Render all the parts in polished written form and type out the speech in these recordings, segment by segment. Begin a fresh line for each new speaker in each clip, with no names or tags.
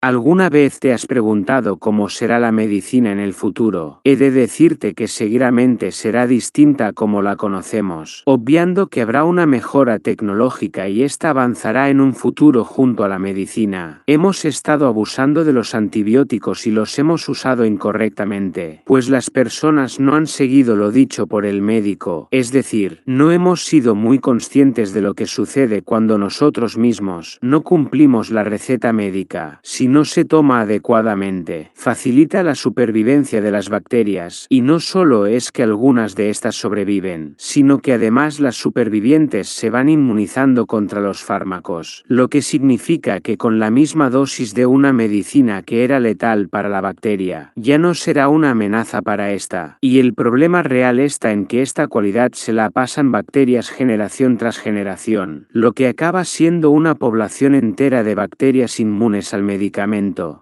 ¿Alguna vez te has preguntado cómo será la medicina en el futuro? He de decirte que seguramente será distinta a como la conocemos, obviando que habrá una mejora tecnológica y esta avanzará en un futuro junto a la medicina. Hemos estado abusando de los antibióticos y los hemos usado incorrectamente, pues las personas no han seguido lo dicho por el médico, es decir, no hemos sido muy conscientes de lo que sucede cuando nosotros mismos no cumplimos la receta médica. Si no se toma adecuadamente, facilita la supervivencia de las bacterias, y no solo es que algunas de estas sobreviven, sino que además las supervivientes se van inmunizando contra los fármacos, lo que significa que con la misma dosis de una medicina que era letal para la bacteria, ya no será una amenaza para esta, y el problema real está en que esta cualidad se la pasan bacterias generación tras generación, lo que acaba siendo una población entera de bacterias inmunes al medicamento.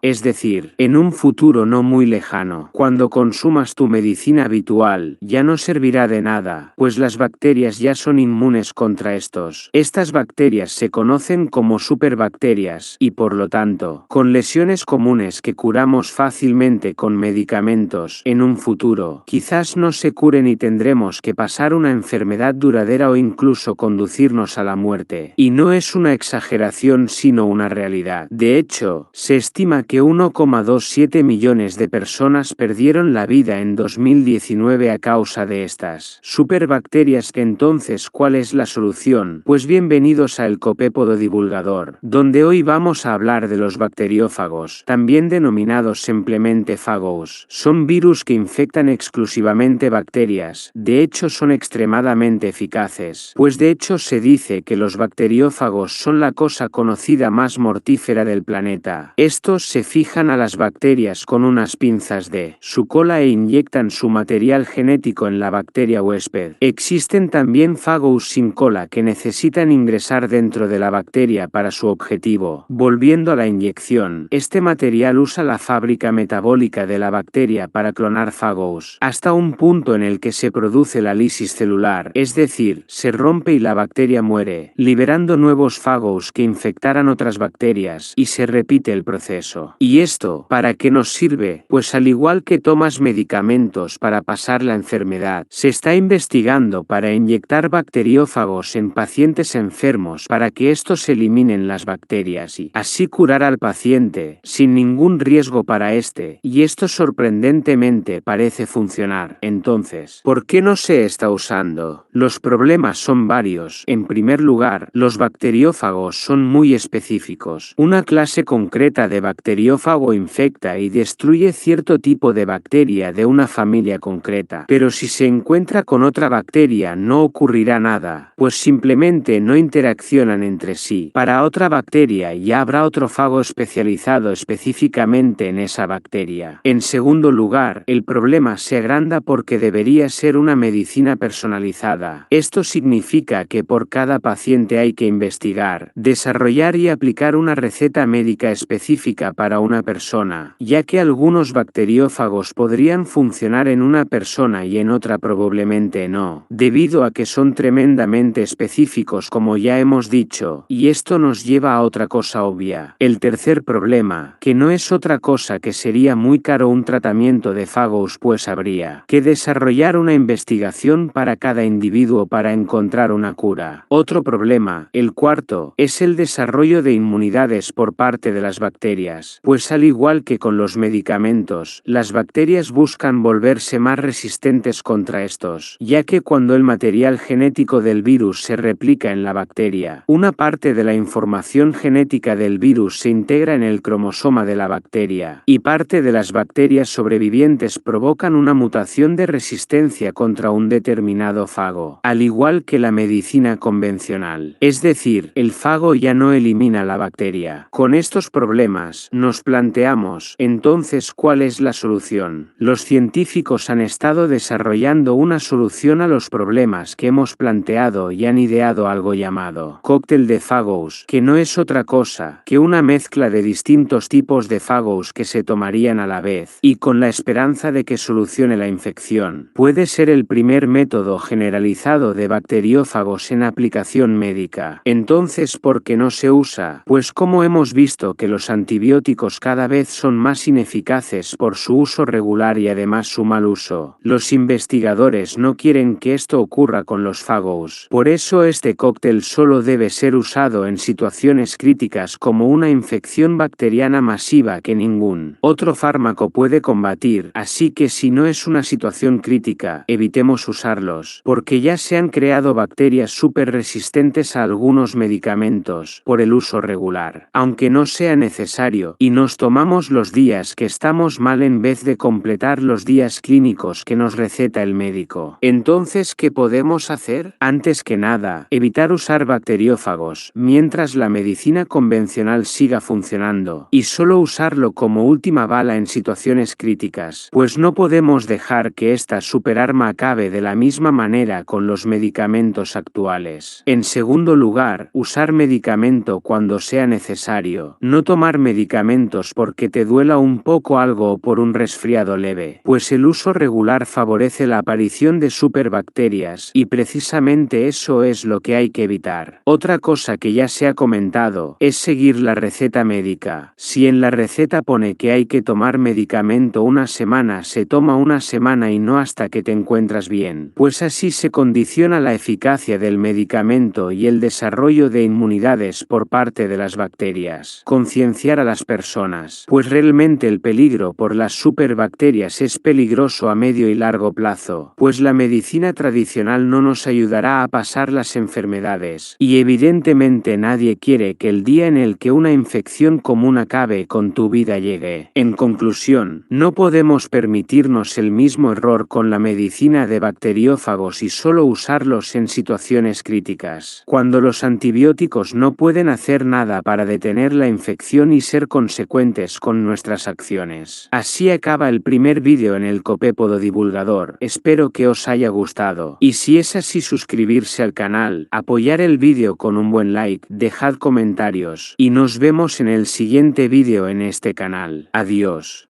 Es decir, en un futuro no muy lejano, cuando consumas tu medicina habitual, ya no servirá de nada, pues las bacterias ya son inmunes contra estos. Estas bacterias se conocen como superbacterias, y por lo tanto, con lesiones comunes que curamos fácilmente con medicamentos, en un futuro, quizás no se curen y tendremos que pasar una enfermedad duradera o incluso conducirnos a la muerte. Y no es una exageración sino una realidad. De hecho, se estima que 1,27 millones de personas perdieron la vida en 2019 a causa de estas superbacterias. Entonces, ¿cuál es la solución? Pues bienvenidos a El Copépodo Divulgador, donde hoy vamos a hablar de los bacteriófagos, también denominados simplemente fagos. Son virus que infectan exclusivamente bacterias, de hecho son extremadamente eficaces, pues de hecho se dice que los bacteriófagos son la cosa conocida más mortífera del planeta. Estos se fijan a las bacterias con unas pinzas de su cola e inyectan su material genético en la bacteria huésped. Existen también fagos sin cola que necesitan ingresar dentro de la bacteria para su objetivo. Volviendo a la inyección, este material usa la fábrica metabólica de la bacteria para clonar fagos, hasta un punto en el que se produce la lisis celular, es decir, se rompe y la bacteria muere, liberando nuevos fagos que infectarán otras bacterias, y se repite el proceso. ¿Y esto para qué nos sirve? Pues al igual que tomas medicamentos para pasar la enfermedad, se está investigando para inyectar bacteriófagos en pacientes enfermos para que estos eliminen las bacterias y así curar al paciente, sin ningún riesgo para este, y esto sorprendentemente parece funcionar. Entonces, ¿por qué no se está usando? Los problemas son varios. En primer lugar, los bacteriófagos son muy específicos. Una clase concreta de bacteriófago infecta y destruye cierto tipo de bacteria de una familia concreta, pero si se encuentra con otra bacteria no ocurrirá nada, pues simplemente no interaccionan entre sí. Para otra bacteria ya habrá otro fago especializado específicamente en esa bacteria. En segundo lugar, el problema se agranda porque debería ser una medicina personalizada. Esto significa que por cada paciente hay que investigar, desarrollar y aplicar una receta médica específica para una persona, ya que algunos bacteriófagos podrían funcionar en una persona y en otra probablemente no, debido a que son tremendamente específicos como ya hemos dicho, y esto nos lleva a otra cosa obvia. El tercer problema, que no es otra cosa que sería muy caro un tratamiento de fagos, pues habría que desarrollar una investigación para cada individuo para encontrar una cura. Otro problema, el cuarto, es el desarrollo de inmunidades por parte de las bacterias, pues al igual que con los medicamentos, las bacterias buscan volverse más resistentes contra estos, ya que cuando el material genético del virus se replica en la bacteria, una parte de la información genética del virus se integra en el cromosoma de la bacteria, y parte de las bacterias sobrevivientes provocan una mutación de resistencia contra un determinado fago, al igual que la medicina convencional. Es decir, el fago ya no elimina la bacteria. Con estos problemas, nos planteamos, entonces, ¿cuál es la solución? Los científicos han estado desarrollando una solución a los problemas que hemos planteado y han ideado algo llamado cóctel de fagos, que no es otra cosa que una mezcla de distintos tipos de fagos que se tomarían a la vez, y con la esperanza de que solucione la infección. Puede ser el primer método generalizado de bacteriófagos en aplicación médica. Entonces, ¿por qué no se usa? Pues como hemos visto que los los antibióticos cada vez son más ineficaces por su uso regular y además su mal uso. Los investigadores no quieren que esto ocurra con los fagos. Por eso este cóctel solo debe ser usado en situaciones críticas como una infección bacteriana masiva que ningún otro fármaco puede combatir, así que si no es una situación crítica, evitemos usarlos, porque ya se han creado bacterias súper resistentes a algunos medicamentos por el uso regular, aunque no sea necesario, y nos tomamos los días que estamos mal en vez de completar los días clínicos que nos receta el médico. Entonces, ¿qué podemos hacer? Antes que nada, evitar usar bacteriófagos mientras la medicina convencional siga funcionando, y solo usarlo como última bala en situaciones críticas, pues no podemos dejar que esta superarma acabe de la misma manera con los medicamentos actuales. En segundo lugar, usar medicamento cuando sea necesario. No tomar medicamentos porque te duela un poco algo o por un resfriado leve, pues el uso regular favorece la aparición de superbacterias, y precisamente eso es lo que hay que evitar. Otra cosa que ya se ha comentado es seguir la receta médica. Si en la receta pone que hay que tomar medicamento una semana, se toma una semana y no hasta que te encuentras bien, pues así se condiciona la eficacia del medicamento y el desarrollo de inmunidades por parte de las bacterias. Concienciar a las personas, pues realmente el peligro por las superbacterias es peligroso a medio y largo plazo, pues la medicina tradicional no nos ayudará a pasar las enfermedades, y evidentemente nadie quiere que el día en el que una infección común acabe con tu vida llegue. En conclusión, no podemos permitirnos el mismo error con la medicina de bacteriófagos y solo usarlos en situaciones críticas, cuando los antibióticos no pueden hacer nada para detener la infección y ser consecuentes con nuestras acciones. Así acaba el primer vídeo en el Copépodo Divulgador. Espero que os haya gustado, y si es así, suscribirse al canal, apoyar el vídeo con un buen like, dejad comentarios, y nos vemos en el siguiente vídeo en este canal. Adiós.